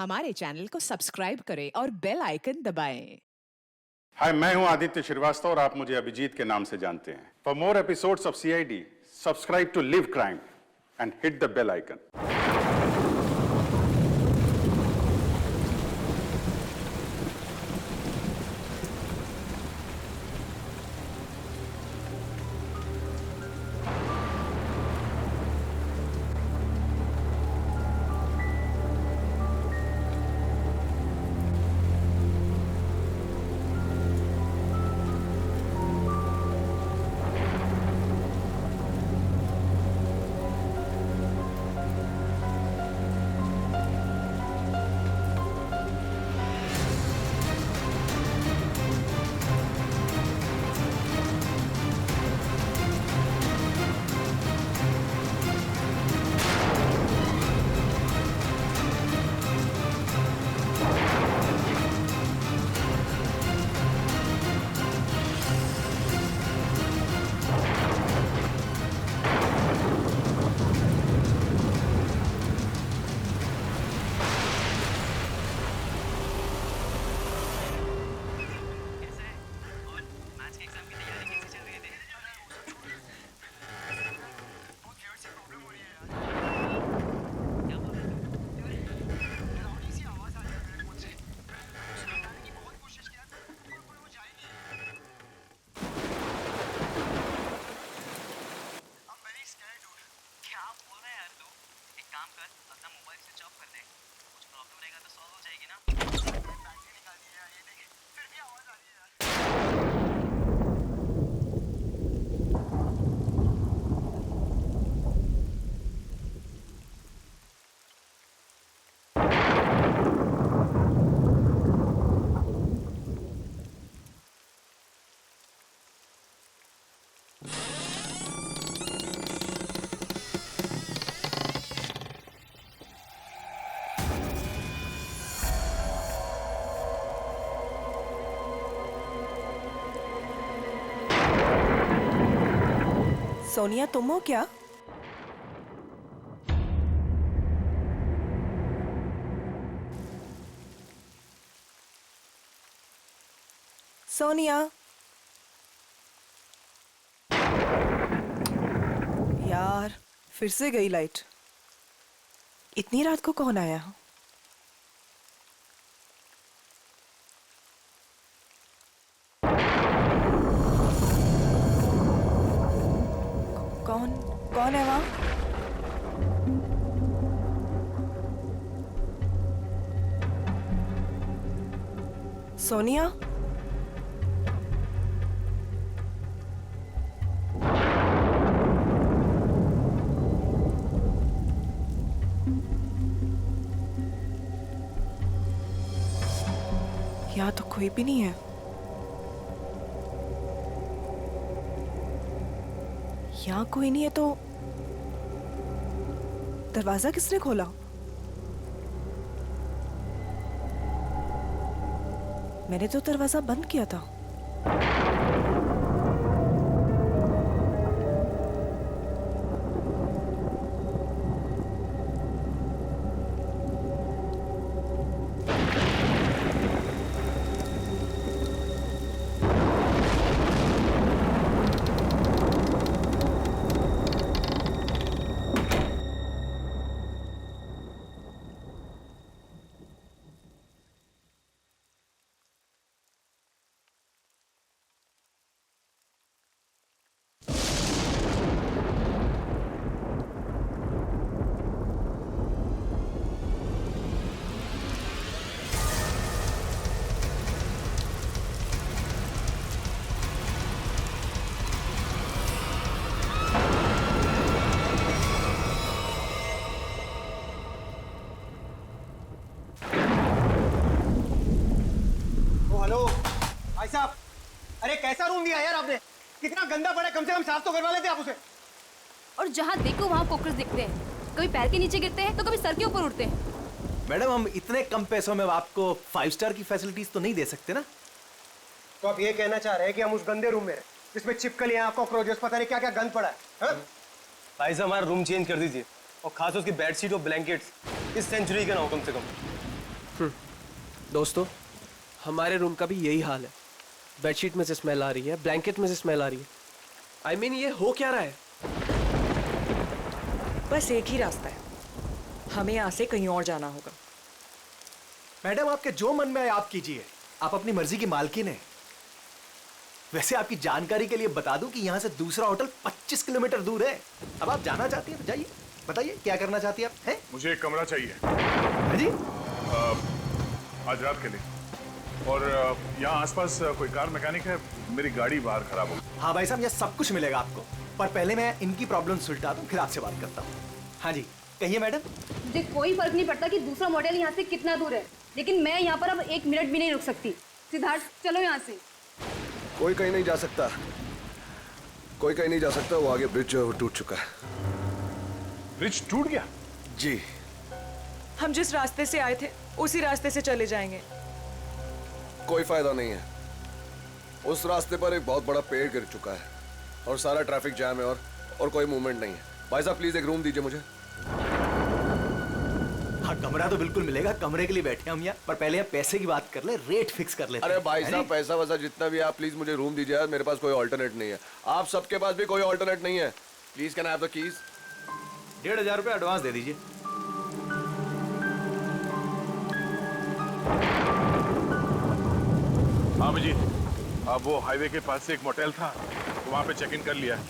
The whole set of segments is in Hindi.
हमारे चैनल को सब्सक्राइब करें और बेल आइकन दबाएं। हाय, मैं हूं आदित्य श्रीवास्तव और आप मुझे अभिजीत के नाम से जानते हैं। For more episodes of CID, subscribe to live crime and hit the bell icon. Sonia, तुम हो क्या? सोनिया, यार फिर से गई लाइट। इतनी रात को कौन आया? कौन कौन है वहां? सोनिया, यहाँ तो कोई भी नहीं है। यहाँ कोई नहीं है तो दरवाजा किसने खोला? मैंने तो दरवाजा बंद किया था। भाई साहब, अरे कैसा रूम दिया यार आपने? कितना गंदा पड़ा है, कम से कम साफ तो करवा लेते आप उसे। और जहाँ देखो वहाँ कॉकरोच दिखते हैं। कभी पैर के नीचे गिरते हैं तो कभी सर के ऊपर उड़ते हैं। मैडम, हम इतने कम पैसों में आपको 5 स्टार की फैसिलिटीज तो नहीं दे सकते ना। तो आप ये कहना चाह रहे हैं कि हम उस गंदे रूम में जिसमें चिपकलियां, कॉकरोचेस, पता नहीं क्या क्या गंद पड़ा है? भाई साहब, हमारा रूम चेंज कर दीजिए और खास उसकी बेडशीट और ब्लैंकेट्स इस सेंचुरी के ना हो कम से कम। दोस्तों, हमारे रूम का भी यही हाल है। बेडशीट में से स्मेल आ रही है, ब्लैंकेट में से स्मेल आ रही है। I mean, ये हो क्या रहा है? बस एक ही रास्ता है, हमें यहाँ से कहीं और जाना होगा। मैडम, आपके जो मन में आए आप कीजिए, आप अपनी मर्जी की मालकिन हैं। वैसे आपकी जानकारी के लिए बता दूं कि यहाँ से दूसरा होटल 25 किलोमीटर दूर है। अब आप जाना चाहती हैं तो जाइए, बताइए क्या करना चाहती हैं आप? हैं? मुझे एक कमरा चाहिए हाँ जी, आज रात के लिए। और यहाँ आसपास कोई कार मैकेनिक है? मेरी गाड़ी बाहर खराब हो गई। हाँ भाई साहब, ये सब कुछ मिलेगा आपको, पर पहले मैं इनकी प्रॉब्लम सुलझा दूं, फिर आपसे बात करता हूँ। हाँ जी, कहिए मैडम। मुझे कोई फर्क नहीं पड़ता कि दूसरा मॉडल यहाँ से कितना दूर है, लेकिन मैं यहाँ पर अब 1 मिनट भी नहीं रुक सकती। सिद्धार्थ, चलो यहाँ से। कोई कहीं नहीं जा सकता, कोई कहीं नहीं जा सकता। वो आगे ब्रिज जो है वो टूट चुका है। ब्रिज टूट गया? जी। हम जिस रास्ते से आए थे उसी रास्ते से चले जाएंगे। कोई फायदा नहीं है, उस रास्ते पर एक बहुत बड़ा पेड़ गिर चुका है और सारा ट्रैफिक जैम है और कोई मूवमेंट नहीं है। भाई साहब प्लीज एक रूम दीजिए मुझे। हाँ, कमरा तो बिल्कुल मिलेगा, कमरे के लिए बैठे हम यहाँ, पर पहले हम पैसे की बात कर ले, रेट फिक्स कर लेते हैं। अरे भाई साहब, पैसा वैसा जितना भी है, आप प्लीज मुझे रूम दीजिए यार, मेरे पास कोई ऑल्टरनेट नहीं है। आप सबके पास भी कोई ऑल्टरनेट नहीं है। Please can I have the keys? 1500 रुपये एडवांस दे दीजिए। हाँ अभिजीत, अब वो हाईवे के पास से एक मोटेल था, तो वहाँ पे चेक इन कर लिया है।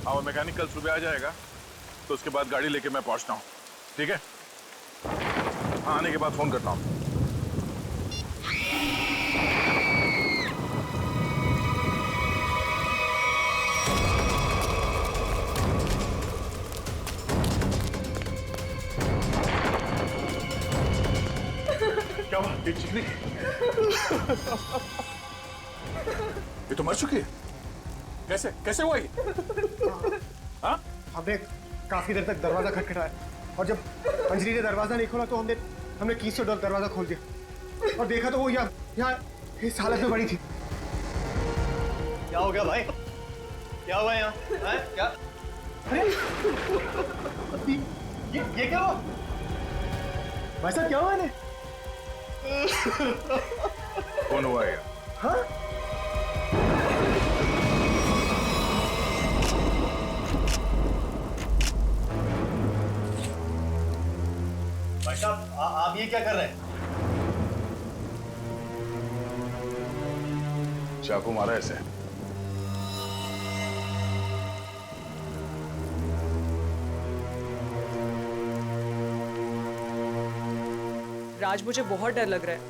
और मैकेनिक कल सुबह आ जाएगा, तो उसके बाद गाड़ी लेके मैं पहुँचता हूँ, ठीक है? हाँ, आने के बाद फोन करता हूँ। क्या हुआ? ये चिकनी ये तो मर चुकी है। कैसे कैसे हुआ ये? हाँ? हमने काफी देर तक दरवाजा खटखटाया और जब अंजलि ने दरवाजा नहीं खोला तो हमने कीज से दरवाजा खोल दिया और देखा तो वो यहाँ इस हालत में पड़ी थी। क्या हो गया भाई? क्या हुआ यहाँ? क्या? अरे ये क्या हुआ भाई साहब? क्या हुआ इन्हें? कौन हुआ है? हाँ? भाई साहब, आप ये क्या कर रहे हैं? चाकू मारा ऐसे। राज, मुझे बहुत डर लग रहा है।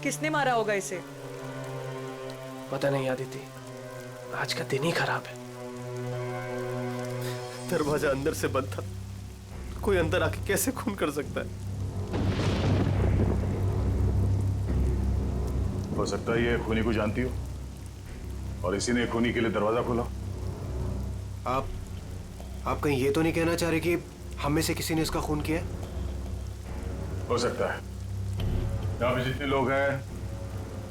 किसने मारा होगा इसे? पता नहीं आदिति, आज का दिन ही खराब है। दरवाजा अंदर से बंद था, कोई अंदर आके कैसे खून कर सकता है? हो सकता है ये खूनी को जानती हो और इसी ने खूनी के लिए दरवाजा खोला। आप कहीं ये तो नहीं कहना चाह रहे कि हम में से किसी ने इसका खून किया? हो सकता है। यहाँ पे जितने लोग हैं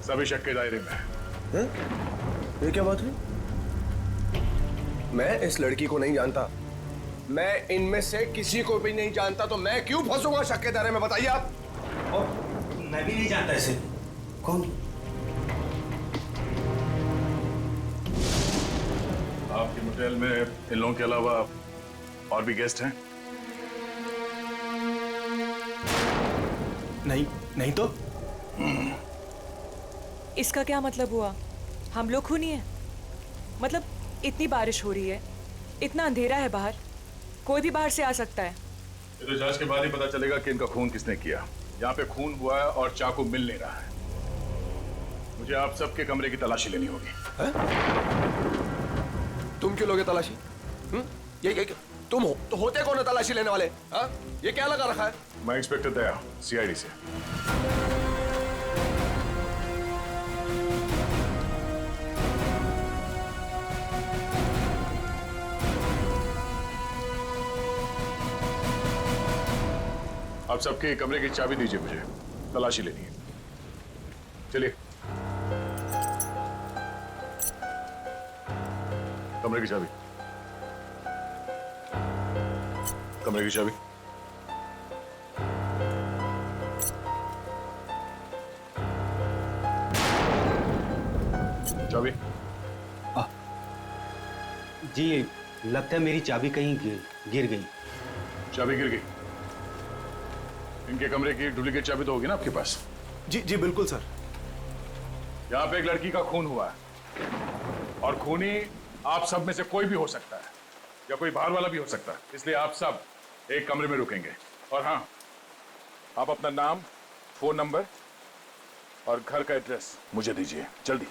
सभी शक के दायरे में हैं। ये क्या बात हुई? मैं इस लड़की को नहीं जानता, मैं इनमें से किसी को भी नहीं जानता, तो मैं क्यों फंसूंगा शक के दायरे में? बताइए आप। मैं भी नहीं जानता इसे। कौन? आपके मोटेल में इन लोगों के अलावा और भी गेस्ट हैं? नहीं तो? इसका क्या मतलब हुआ? हम लोग खूनी हैं? मतलब इतनी बारिश हो रही है, इतना अंधेरा है बाहर, कोई भी बाहर से आ सकता है। ये तो जांच के बाद ही पता चलेगा कि इनका खून किसने किया। यहाँ पे खून हुआ है और चाकू मिल नहीं रहा है। मुझे आप सबके कमरे की तलाशी लेनी होगी। तुम क्यों लोगे तलाशी? ये तुम हो तो होते कौन है तलाशी लेने वाले? हा? ये क्या लगा रखा है? मैं इंस्पेक्टर दया, सीआईडी से। आप सबके कमरे की चाबी दीजिए, मुझे तलाशी लेनी है। चलिए। कमरे की चाबी। कमरे की चाबी। चाबी। जी लगता है मेरी चाबी कहीं गिर गई। चाबी गिर गई। इनके कमरे की डुप्लीकेट चाबी तो होगी ना आपके पास? जी जी बिल्कुल सर। यहाँ पे एक लड़की का खून हुआ है और खूनी आप सब में से कोई भी हो सकता है या कोई बाहर वाला भी हो सकता है, इसलिए आप सब एक कमरे में रुकेंगे। और हाँ, आप अपना नाम, फोन नंबर और घर का एड्रेस मुझे दीजिए जल्दी।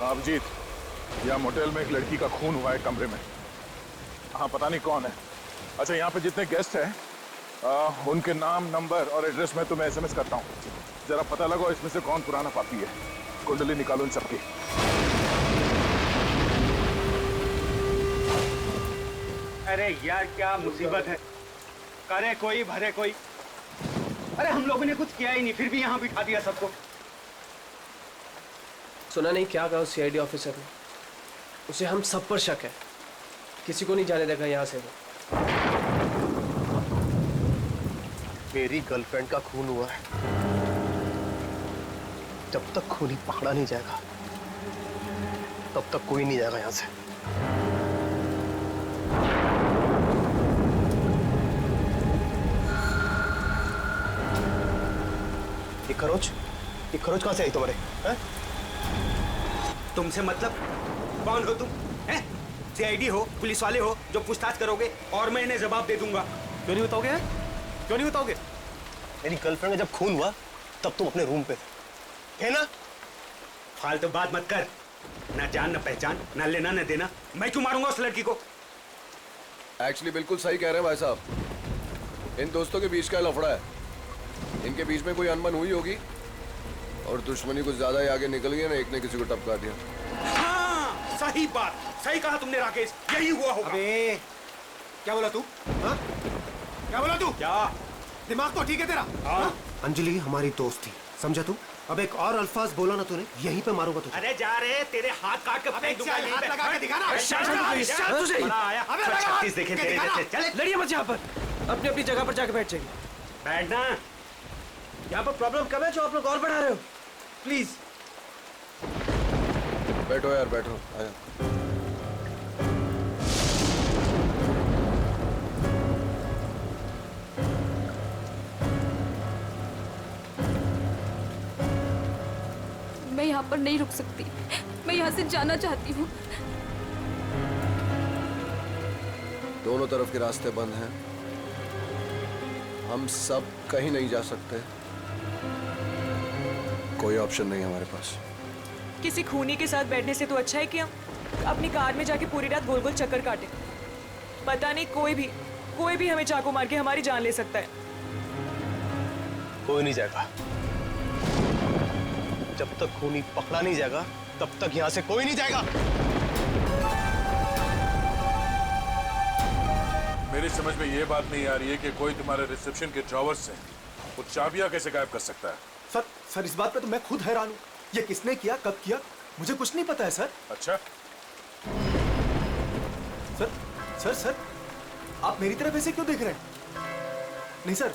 अभिजीत, यहाँ मोटेल में एक लड़की का खून हुआ है कमरे में। हाँ, पता नहीं कौन है। अच्छा, यहाँ पे जितने गेस्ट हैं उनके नाम, नंबर और एड्रेस मैं तुम्हें एसएमएस करता हूँ। जरा पता लगाओ इसमें से कौन पुराना पापी है। कुंडली निकालो इन सबकी। अरे यार क्या मुसीबत है। करे कोई भरे कोई। अरे हम लोगों ने कुछ किया ही नहीं, फिर भी यहाँ बिठा दिया सबको। सुना नहीं क्या कहा उस सीआईडी ऑफिसर ने? उसे हम सब पर शक है, किसी को नहीं जाने देगा यहाँ से वो। मेरी गर्लफ्रेंड का खून हुआ है, जब तक खूनी पकड़ा नहीं जाएगा तब तक कोई नहीं जाएगा यहाँ से। ये खरोच कहाँ से आई तुम्हारे? हैं? तुमसे मतलब? कौन हो तुम? हैं? सीआईडी हो, पुलिस वाले हो जो पूछताछ करोगे और मैं इन्हें जवाब दे दूंगा। क्यों नहीं बताओगे? क्यों नहीं बताओगे? मेरी गर्लफ्रेंड का जब खून हुआ तब तुम अपने रूम पे थे, है ना? फालतू बात मत कर। ना जान ना पहचान, ना लेना ना देना। मैं क्यों मारूंगा उस लड़की को? एक्चुअली बिल्कुल सही कह रहे हैं भाई साहब। इन दोस्तों के बीच का लफड़ा है। इनके बीच में कोई अनबन हुई होगी और दुश्मनी कुछ ज्यादा ही आगे निकल गई ना, एक ने किसी को टपका दिया। हाँ, सही बात, सही कहा तुमने राकेश, यही हुआ होगा। अबे क्या बोला तू? हाँ? क्या बोला तू? क्या दिमाग तो ठीक है तेरा? हाँ? अंजलि हमारी दोस्त थी, समझा तू? अब एक और अल्फाज बोला ना तूने, यहीं पे मारूंगा तुझे। अरे जा रहे, तेरे हाथ काट के फेंक दूंगा यहीं पे। हाथ लगा के दिखा ना। बड़ा आया। 36 देखे तेरे जैसे। चल लड़िए मत यहाँ पर, अपनी अपनी जगह पर जाके बैठ जाइए। बैठना। यहाँ पर प्रॉब्लम कम है जो आप लोग और बढ़ा रहे हो। प्लीज बैठो यार, बैठो। आया। मैं यहाँ पर नहीं रुक सकती, मैं यहाँ से जाना चाहती हूँ। दोनों तरफ के रास्ते बंद हैं, हम सब कहीं नहीं जा सकते। कोई ऑप्शन नहीं है हमारे पास। किसी खूनी के साथ बैठने से तो अच्छा है कि हम अपनी कार में जाके पूरी रात गोल गोल चक्कर काटें। पता नहीं कोई भी हमें चाकू मार के हमारी जान ले सकता है। कोई नहीं जाएगा। जब तक खूनी पकड़ा नहीं जाएगा तब तक यहाँ से कोई नहीं जाएगा। मेरी समझ में ये बात नहीं आ रही है कि कोई तुम्हारे रिसेप्शन के ड्रॉवर से वो चाबियां कैसे गायब कर सकता है। सर इस बात पे तो मैं खुद हैरान हूँ। ये किसने किया, कब किया, मुझे कुछ नहीं पता है सर। अच्छा, सर आप मेरी तरफ ऐसे क्यों देख रहे हैं? नहीं सर,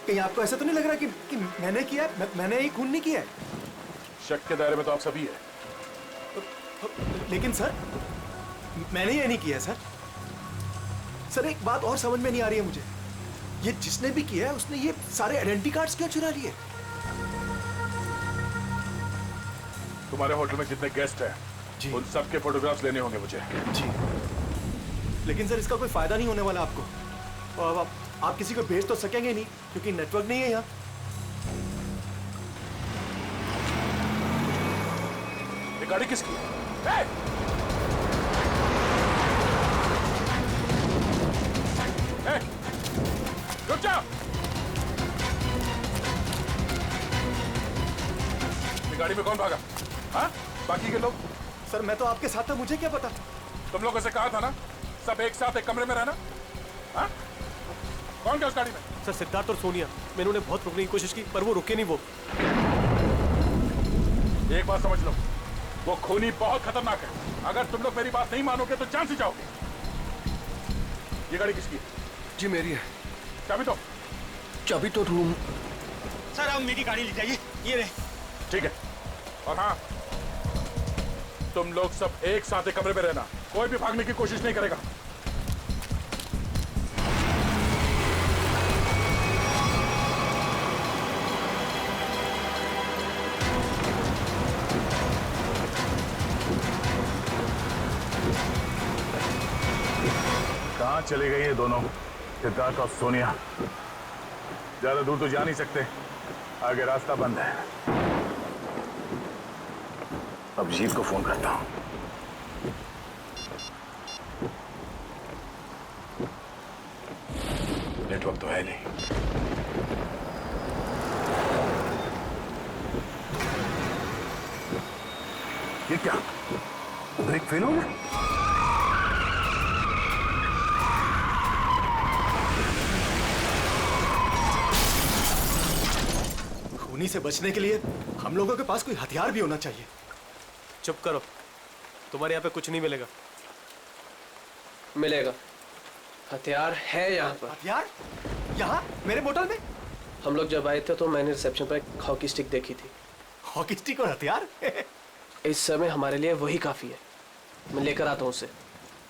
कहीं आपको ऐसा तो नहीं लग रहा कि मैंने किया है? मैंने ये खून नहीं किया है। शक के दायरे में तो आप सभी है। लेकिन सर मैंने ये नहीं किया सर। सर एक बात और समझ में नहीं आ रही है मुझे, ये जिसने भी किया है उसने ये सारे आइडेंटिटी कार्ड्स क्यों चुरा लिए? तुम्हारे होटल में जितने गेस्ट हैं जी, उन सबके फोटोग्राफ्स लेने होंगे मुझे। जी, लेकिन सर इसका कोई फायदा नहीं होने वाला आपको। और आप किसी को भेज तो सकेंगे नहीं क्योंकि नेटवर्क नहीं है यहाँ। ये गाड़ी किसकी है? रुक जाओ। ये गाड़ी में कौन भागा? हाँ? बाकी के लोग? सर मैं तो आपके साथ था, मुझे क्या पता। तुम लोगों से कहा था ना सब एक साथ एक कमरे में रहना। हाँ? कौन क्या उस गाड़ी में? सर सिद्धार्थ और सोनिया, मैंने उन्हें बहुत रोकने की कोशिश की पर वो रुके नहीं। वो एक बात समझ लो, वो खूनी बहुत खतरनाक है। अगर तुम लोग मेरी बात नहीं मानोगे तो जान से जाओगे। ये गाड़ी किसकी है? जी मेरी है। चाबी दो। चाबी तो रूम। सर आप मेरी गाड़ी ले जाइए, ये रहे। ठीक है। और हाँ, तुम लोग सब एक साथ एक कमरे में रहना, कोई भी भागने की कोशिश नहीं करेगा। कहाँ चले गए ये दोनों, सिद्धार्थ और सोनिया? ज्यादा दूर तो जा नहीं सकते, आगे रास्ता बंद है। अभिजीत को फोन करता हूं। नेटवर्क तो है नहीं। ये क्या, ब्रेक फेल हो गया? खूनी से बचने के लिए हम लोगों के पास कोई हथियार भी होना चाहिए। चुप करो, तुम्हारे यहाँ पे कुछ नहीं मिलेगा। मिलेगा, हथियार है यहाँ पर। हथियार यहाँ मेरे मोटल में? हम लोग जब आए थे तो मैंने रिसेप्शन पर एक हॉकी स्टिक देखी थी। हॉकी स्टिक और हथियार? इस समय हमारे लिए वही काफी है। मैं लेकर आता हूँ उसे।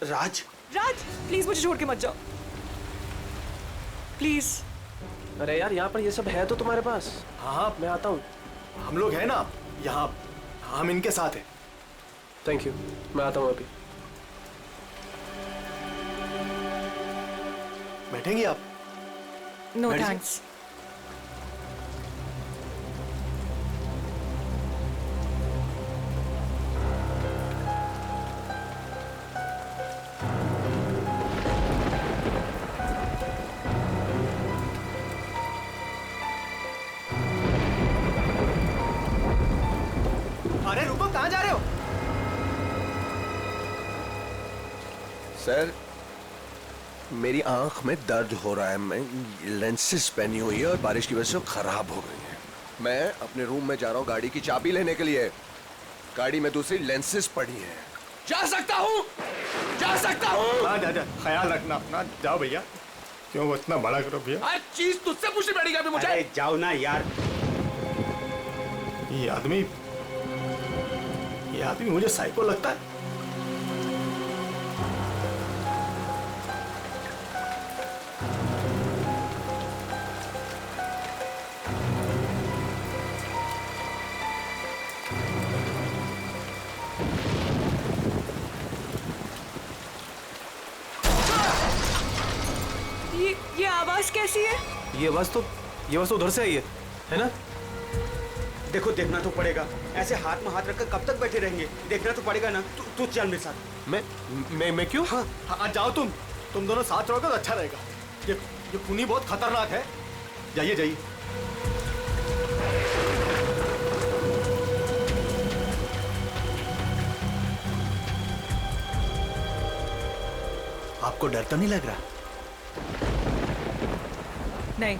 राज, राज प्लीज मुझे छोड़ के मत जाओ, प्लीज। अरे यार, यहाँ पर ये सब है तो तुम्हारे पास। हाँ मैं आता हूँ। हम लोग हैं ना यहाँ, हम इनके साथ हैं। थैंक यू, मैं आता हूँ अभी। बैठेंगे आप? नो बैठ थैंक्स। अरे रुको, कहाँ जा रहे हो? सर मेरी आंख में दर्द हो रहा है, मैं लेंसेज पहनी हुई है और बारिश की वजह से वो खराब हो गई है। मैं अपने रूम में जा रहा हूँ गाड़ी की चाबी लेने के लिए। गाड़ी में दूसरी लेंसेज पड़ी है। जा सकता हूँ, जा सकता हूँ। हाँ जा, ख्याल रखना अपना। जाओ भैया, क्यों इतना बड़ा करो भैया। हर चीज तुझसे पूछनी पड़ेगी अभी मुझे। अरे जाओ ना यार। ये आदमी मुझे साइको लगता है। ये आवाज कैसी है? ये आवाज तो उधर से आई है ना? देखो, देखना तो पड़ेगा। ऐसे हाथ में हाथ रखकर कब तक बैठे रहेंगे? देखना तो पड़ेगा ना। तू चल मेरे साथ। मैं क्यों? हाँ जाओ, तुम दोनों साथ रहोगे तो अच्छा रहेगा। ये खूनी बहुत खतरनाक है। जाइए जाइए। आपको डर तो नहीं लग रहा? नहीं।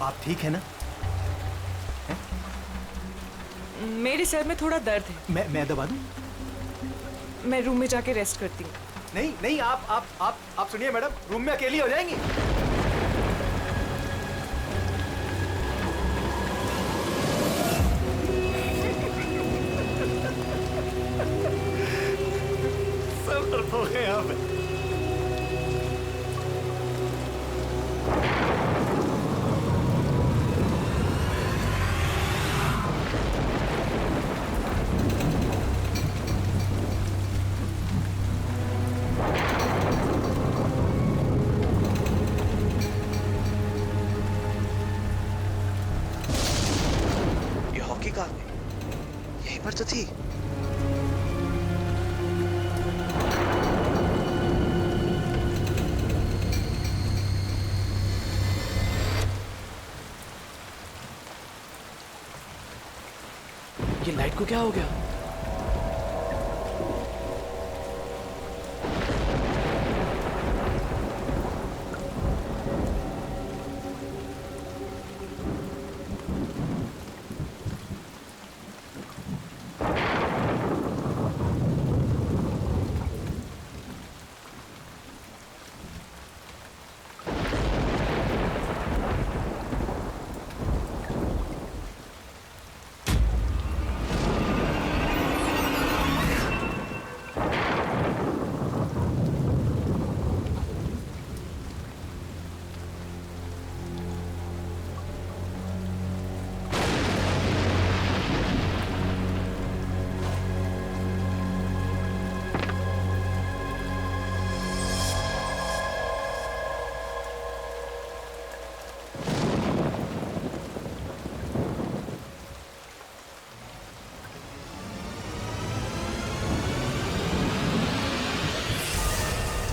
आप ठीक है ना? मेरे सर में थोड़ा दर्द है। मैं दबा दूं? मैं रूम में जाके रेस्ट करती हूँ। नहीं, आप सुनिए मैडम, रूम में अकेली हो जाएंगी। सब तरफ हो गए आप। यहीं पर तो थी। ये लाइट को क्या हो गया?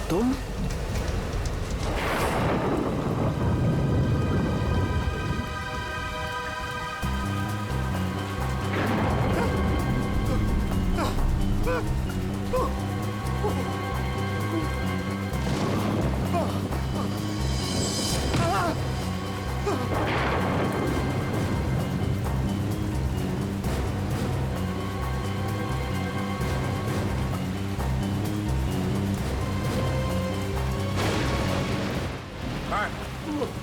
तुम?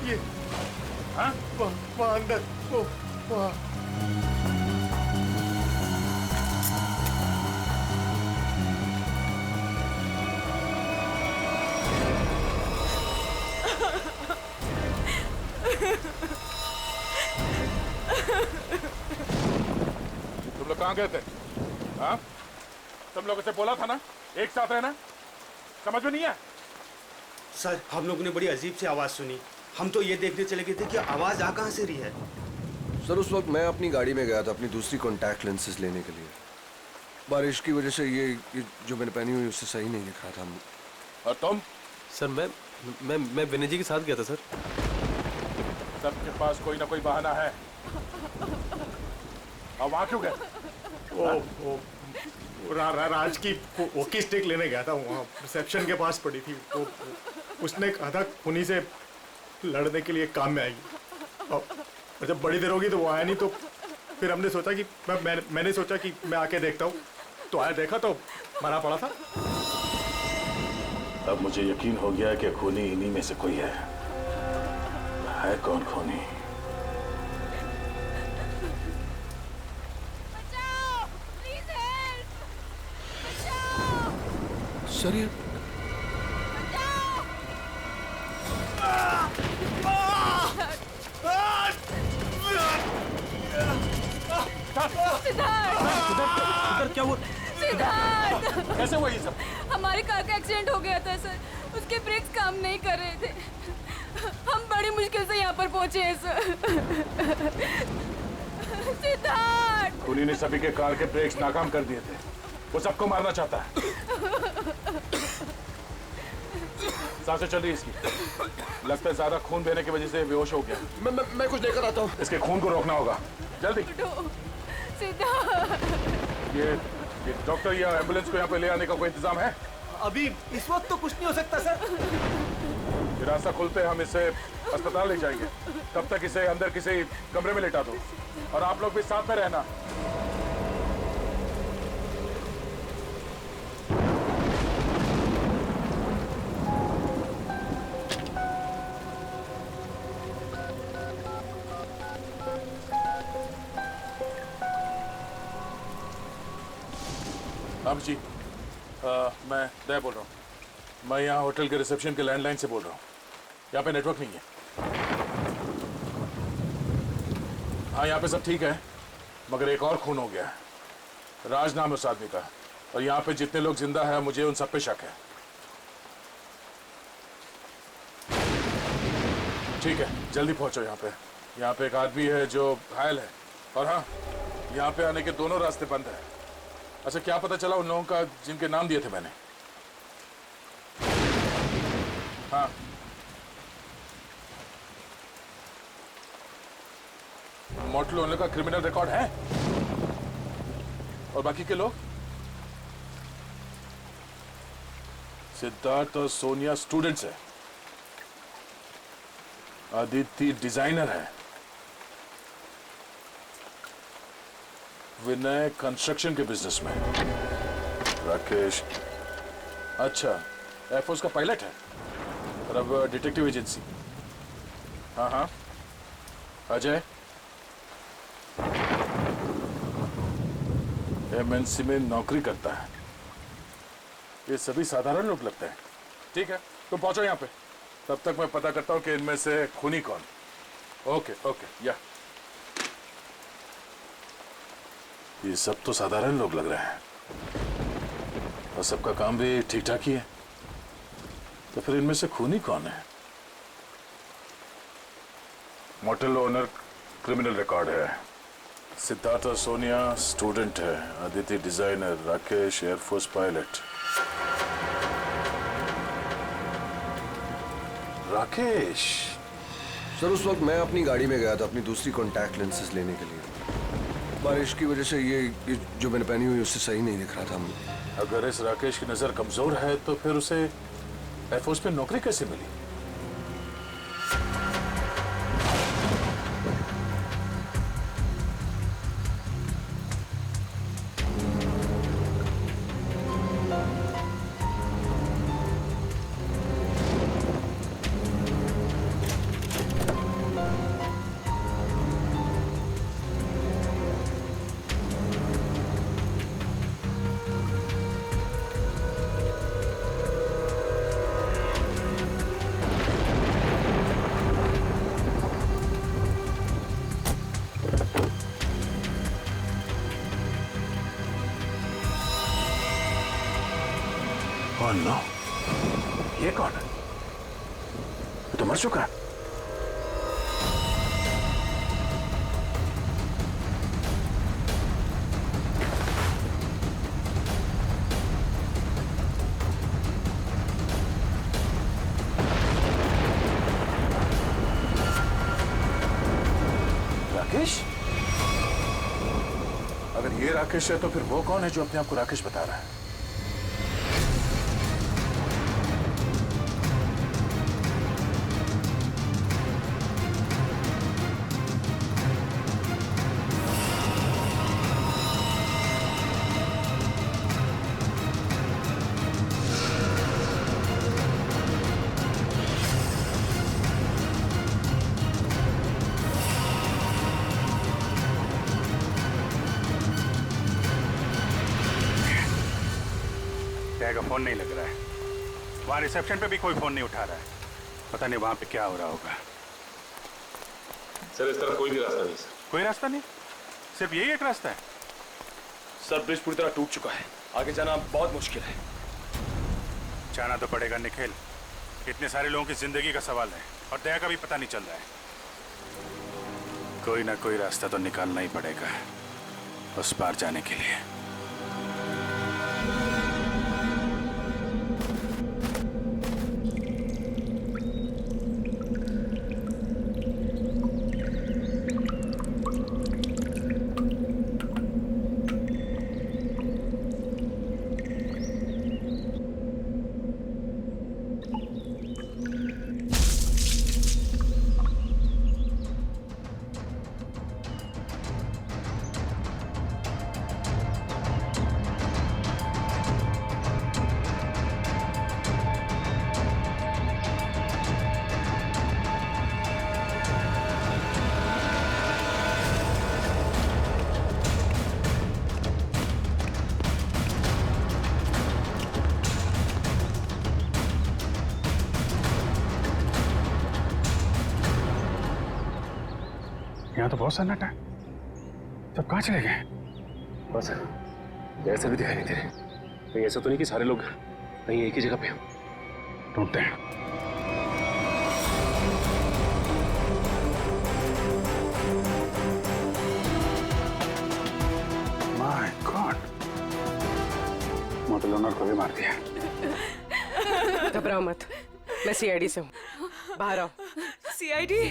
ये हाँ? वहाँ अंदर वो वहाँ तुम लोग कहाँ गए थे? हाँ? तुम लोगों से बोला था ना एक साथ रहना, समझ में नहीं है? सर हम लोगों ने बड़ी अजीब सी आवाज सुनी। हम तो ये देखने चले गए थे कि आवाज आ कहाँ से रही है। सर उस वक्त मैं अपनी गाड़ी में गया था अपनी दूसरी कॉन्टैक्ट लेंसेज लेने के लिए। बारिश की वजह से ये जो मैंने पहनी हुई उससे सही नहीं दिख रहा था। और तुम? सर मैं विनय जी के साथ गया था सर। सबके पास कोई ना कोई बहाना है। अब वहाँ क्यों गए? राज की वॉकी स्टिक लेने गया था, वहाँ रिसेप्शन के पास पड़ी थी। उसने कहा था खूनी से लड़ने के लिए काम में आएगी, और जब बड़ी देर होगी तो वो आया नहीं। तो फिर हमने सोचा कि मैंने सोचा कि मैं आके देखता हूँ। तो आया, देखा तो मरा पड़ा था। अब मुझे यकीन हो गया कि खूनी इन्हीं में से कोई है। कौन खूनी? सर ये सिद्धार्थ क्या हुआ? सिद्धार्थ कैसे हुआ ये सब? हमारी कार का एक्सीडेंट हो गया था सर। उसके ब्रेक्स काम नहीं कर रहे थे। हम बड़ी मुश्किल से यहाँ पर पहुंचे हैं सर। सिद्धार्थ खूनी ने सभी के कार के ब्रेक्स नाकाम कर दिए थे। वो सबको मारना चाहता है। सांसें चल रही इसकी। लगता है ज्यादा खून देने की वजह से बेहोश हो गया। मैं कुछ लेकर आता हूँ। इसके खून को रोकना होगा जल्दी। सिद्धार्थ ये डॉक्टर या एम्बुलेंस को यहाँ पे ले आने का कोई इंतजाम है? अभी इस वक्त तो कुछ नहीं हो सकता सर। ये रास्ता खुलते हम इसे अस्पताल ले जाएंगे। तब तक इसे अंदर किसी कमरे में लेटा दो और आप लोग भी साथ में रहना। अब जी मैं दया बोल रहा हूँ। मैं यहाँ होटल के रिसेप्शन के लैंडलाइन से बोल रहा हूँ। यहाँ पे नेटवर्क नहीं है। हाँ यहाँ पे सब ठीक है, मगर एक और खून हो गया है। राज नाम है उस आदमी का, और यहाँ पे जितने लोग जिंदा हैं मुझे उन सब पे शक है। ठीक है जल्दी पहुंचो यहाँ पे। यहाँ पे एक आदमी है जो घायल है, और हाँ यहाँ पे आने के दोनों रास्ते बंद है। अच्छा क्या पता चला उन लोगों का जिनके नाम दिए थे मैंने? हाँ मोटलो उन लोगों का क्रिमिनल रिकॉर्ड है? और बाकी के लोग? सिद्धार्थ और सोनिया स्टूडेंट्स है, आदित्य डिजाइनर है, विनय कंस्ट्रक्शन के बिजनेस में, राकेश अच्छा एयरफोर्स का पायलट है और अब डिटेक्टिव एजेंसी। हाँ हाँ, अजय एमएनसी में नौकरी करता है। ये सभी साधारण लोग लगते हैं। ठीक है, तुम पहुंचो यहाँ पे, तब तक मैं पता करता हूँ कि इनमें से खूनी कौन। ओके ओके, या ये सब तो साधारण लोग लग रहे हैं और सबका काम भी ठीक ठाक ही है, तो फिर इनमें से खूनी कौन है? मोटेल ओनर क्रिमिनल रिकॉर्ड है, सिद्धार्थ और सोनिया स्टूडेंट है, Aditya designer, Rakesh air force pilot. Rakesh sir, उस वक्त मैं अपनी गाड़ी में गया था अपनी दूसरी कॉन्टैक्ट लेंसेज लेने के लिए। बारिश की वजह से ये जो मैंने पहनी हुई उससे सही नहीं दिख रहा था। अगर इस राकेश की नजर कमजोर है तो फिर उसे एयरफोर्स में नौकरी कैसे मिली? Oh no, ये कौन है? ये तो मर चुका है। राकेश? अगर ये राकेश है तो फिर वो कौन है जो अपने आप को राकेश बता रहा है? का फोन नहीं लग रहा है, वहां रिसेप्शन पे भी कोई फोन नहीं उठा रहा है, पता नहीं वहां पे क्या हो रहा होगा। सर, इस तरफ कोई भी रास्ता नहीं सर। कोई रास्ता नहीं? सिर्फ यही एक रास्ता है? सर, ब्रिज पूरी तरह टूट चुका है, आगे जाना बहुत मुश्किल है। जाना तो पड़ेगा निखिल, इतने सारे लोगों की जिंदगी का सवाल है और दया का भी पता नहीं चल रहा है। कोई ना कोई रास्ता तो निकालना ही पड़ेगा उस पार जाने के लिए। यहाँ तो बहुत सन्नाटा है, सब कहाँ चले गए? बस ऐसा भी दिखाई नहीं दे रहे। कहीं ऐसा तो नहीं कि सारे लोग कहीं एक ही जगह पे हो? ढूंढते हैं। माय गॉड, मोटेल ओनर को भी मार दिया। घबराओ मत, मैं सीआईडी से हूँ, बाहर आओ। सीआईडी?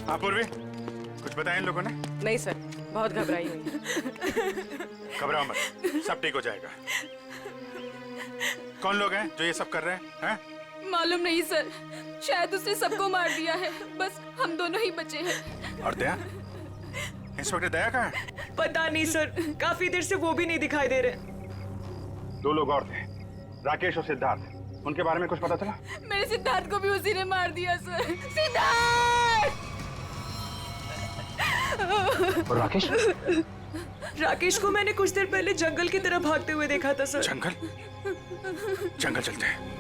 हाँ पूर्वी, कुछ बताया इन लोगों ने? नहीं सर, बहुत घबराई हुई। घबराओ मत, सब ठीक हो जाएगा। कौन लोग हैं जो ये सब कर रहे हैं? मालूम नहीं सर, शायद उसने सबको मार दिया है, बस हम दोनों ही बचे हैं। और दया? इंस्पेक्टर दया कहाँ है? पता नहीं सर, काफी देर से वो भी नहीं दिखाई दे रहे। 2 लोग और थे, राकेश और सिद्धार्थ। उनके बारे में कुछ पता चला? मेरे सिद्धार्थ को भी उसी ने मार दिया सर। सिद्धार्थ! और राकेश? राकेश को मैंने कुछ देर पहले जंगल की तरफ भागते हुए देखा था सर। जंगल? जंगल चलते हैं।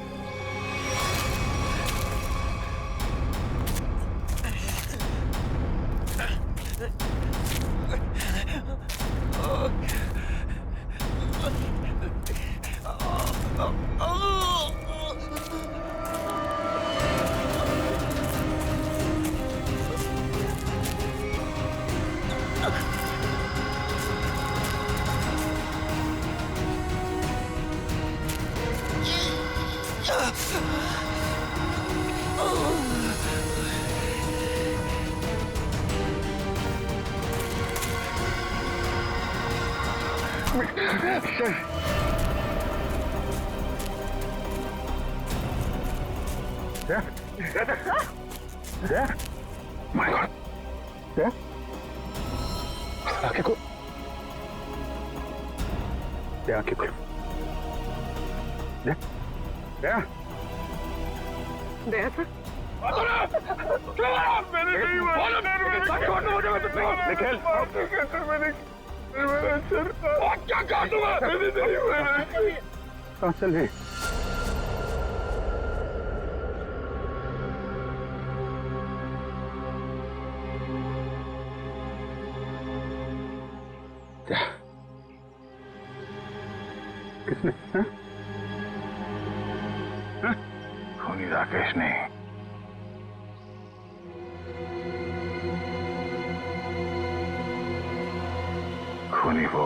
My God. Dea? आंखें खोल। दया आंखें खोल। दया? दया? दया सर? कहाँ चले? क्या? किसने? खूनी राकेश ने। खूनी वो।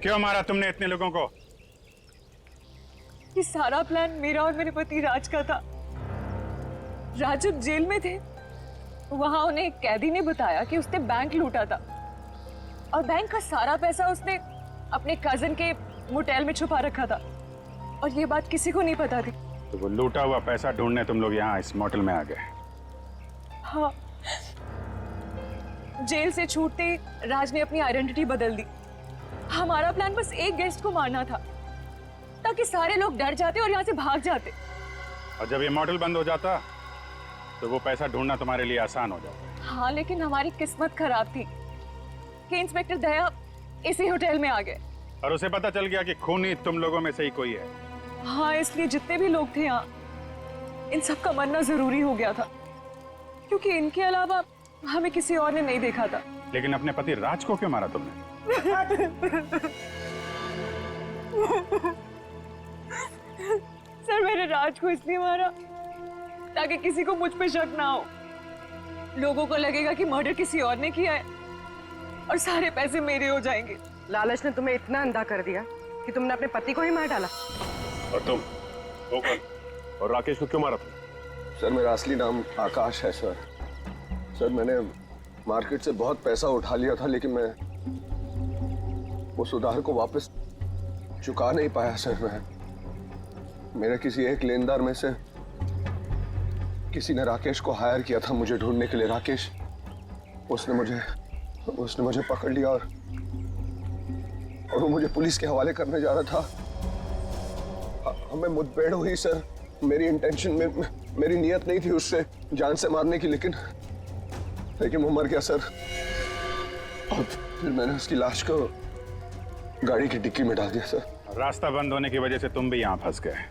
क्यों मारा तुमने इतने लोगों को? ये सारा प्लान मेरा और मेरे पति राज का था। राज जब जेल में थे, वहां उन्हें एक कैदी ने बताया कि उसने बैंक लूटा था और बैंक का सारा पैसा उसने अपने कजन के मोटेल में छुपा रखा था और ये बात किसी को नहीं पता थी। तो वो लूटा हुआ पैसा ढूंढने तुम लोग यहाँ इस मोटेल में आ गए? हाँ, जेल से छूटते ही राज ने अपनी आइडेंटिटी बदल दी। हमारा प्लान बस एक गेस्ट को मारना था ताकि सारे लोग डर जाते और यहाँ से भाग जाते। और जब ये मॉडल बंद हो जाता तो वो पैसा ढूंढना तुम्हारे लिए आसान हो जाता। हाँ, लेकिन हमारी किस्मत खराब थी कि इंस्पेक्टर दया इसी होटल में आ गए और उसे पता चल गया कि खूनी तुम लोगों में से ही कोई है। हाँ, इसलिए जितने भी लोग थे यहाँ, इन सब का मरना जरूरी हो गया था क्योंकि इनके अलावा हमें किसी और ने नहीं देखा था। लेकिन अपने पति राज को क्यों मारा तुमने? सर, मैंने राज को इसलिए मारा ताकि किसी को मुझ पे शक ना हो। लोगों को लगेगा कि मर्डर किसी और ने किया है और सारे पैसे मेरे हो जाएंगे। लालच ने तुम्हें इतना अंधा कर दिया कि तुमने अपने पति को ही मार डाला। और तुम? वो कौन? और राकेश को क्यों मारा तुम? सर, मेरा असली नाम आकाश है सर। सर, मैंने मार्केट से बहुत पैसा उठा लिया था लेकिन मैं उस उधार को वापस चुका नहीं पाया सर। मेरे किसी एक लेनदार में से किसी ने राकेश को हायर किया था मुझे ढूंढने के लिए। राकेश, उसने मुझे पकड़ लिया और वो मुझे पुलिस के हवाले करने जा रहा था। हमें मुठभेड़ हुई सर। मेरी इंटेंशन में, मेरी नियत नहीं थी उससे जान से मारने की, लेकिन वो मर गया सर। और फिर मैंने उसकी लाश को गाड़ी की डिक्की में डाल दिया सर। रास्ता बंद होने की वजह से तुम भी यहाँ फंस गए।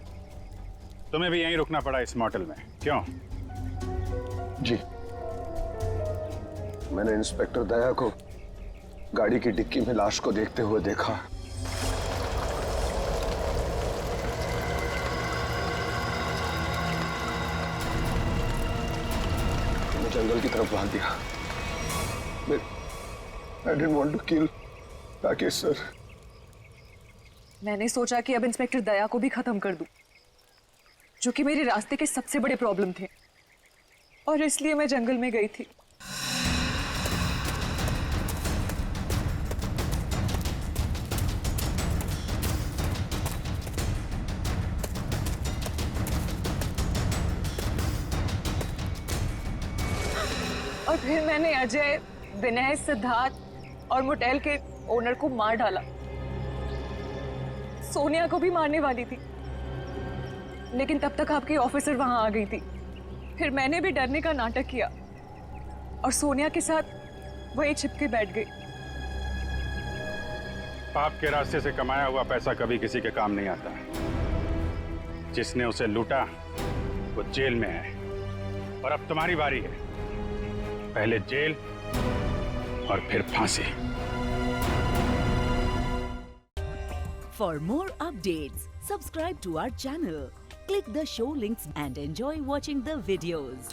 तुम्हें भी यहीं रुकना पड़ा इस मोटेल में, क्यों? जी, मैंने इंस्पेक्टर दया को गाड़ी की डिक्की में लाश को देखते हुए देखा। जंगल की तरफ भाग दिया। I didn't want to kill Rakesh sir. मैंने सोचा कि अब इंस्पेक्टर दया को भी खत्म कर दूं, जो कि मेरे रास्ते के सबसे बड़े प्रॉब्लम थे, और इसलिए मैं जंगल में गई थी। और फिर मैंने अजय, विनय, सिद्धार्थ और मोटेल के ओनर को मार डाला। सोनिया को भी मारने वाली थी, लेकिन तब तक आपकी ऑफिसर वहां आ गई थी। फिर मैंने भी डरने का नाटक किया और सोनिया के साथ वहीं छिप के बैठ गई। पाप के रास्ते से कमाया हुआ पैसा कभी किसी के काम नहीं आता। जिसने उसे लूटा वो जेल में है, और अब तुम्हारी बारी है। पहले जेल और फिर फांसी। For more updates, subscribe to our channel, click the show links and enjoy watching the videos.